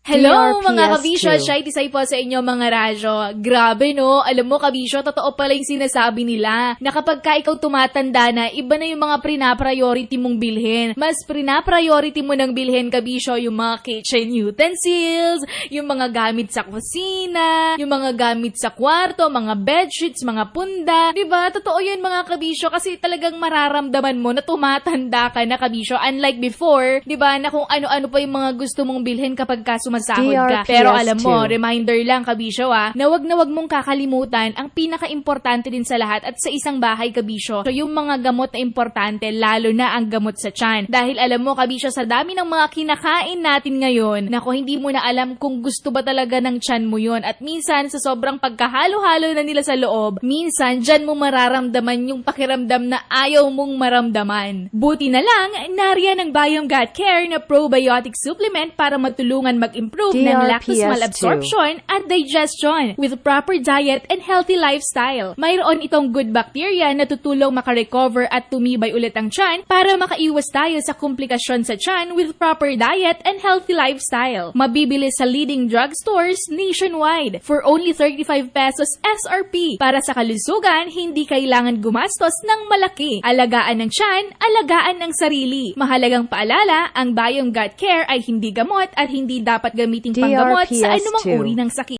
Hello mga DRPS2. kabisyo, Shy Tisay po sa inyo mga radyo. Grabe no, alam mo kabisyo, totoo pala yung sinasabi nila na kapag ka ikaw tumatanda na, iba na yung mga prina-priority mong bilhin. Mas prina-priority mo nang bilhin kabisyo yung mga kitchen utensils, yung mga gamit sa kusina, yung mga gamit sa kwarto, mga bedsheets, mga punda. Diba? Totoo yun mga kabisyo kasi talagang mararamdaman mo na tumatanda ka na kabisyo. Unlike before, diba, na kung ano-ano pa yung mga gusto mong bilhin kapag ka sumasahod ka. DRPS2. Pero alam mo, reminder lang kabisyo na wag mong kakalimutan ang pinaka-importante din sa lahat at sa isang bahay kabisyo. So yung mga gamot na importante, lalo na ang gamot sa tiyan. Dahil alam mo kabisyo, sa dami ng mga kinakain natin ngayon, nako hindi mo na alam kung gusto ba talaga ng tiyan mo yun. At minsan, sa sobrang pagkahalo-halo na nila sa loob, minsan dyan mo mararamdaman yung pakiramdam na ayaw mong maramdaman. Buti na lang, nariyan ang Biome Gut Care na probiotic supplement para matulungan mag-improve ng lactose DRPS2. malabsorption at digestion with proper diet and healthy lifestyle. Mayroon itong good bacteria na tutulong makarecover at tumibay ulit ang tiyan para makaiwas tayo sa komplikasyon sa tiyan with proper diet and healthy lifestyle. Mabibili sa leading drugstores nationwide for only 35 pesos SRP. Para sa kalusugan, hindi kailangan gumastos ng malaki. Alagaan ng tiyan, alagaan ng sarili. Mahalagang paalala, ang Biome Gut Care ay hindi gamot at hindi dapat gamitin panggamot sa anumang DRPS2. uri ng sakit.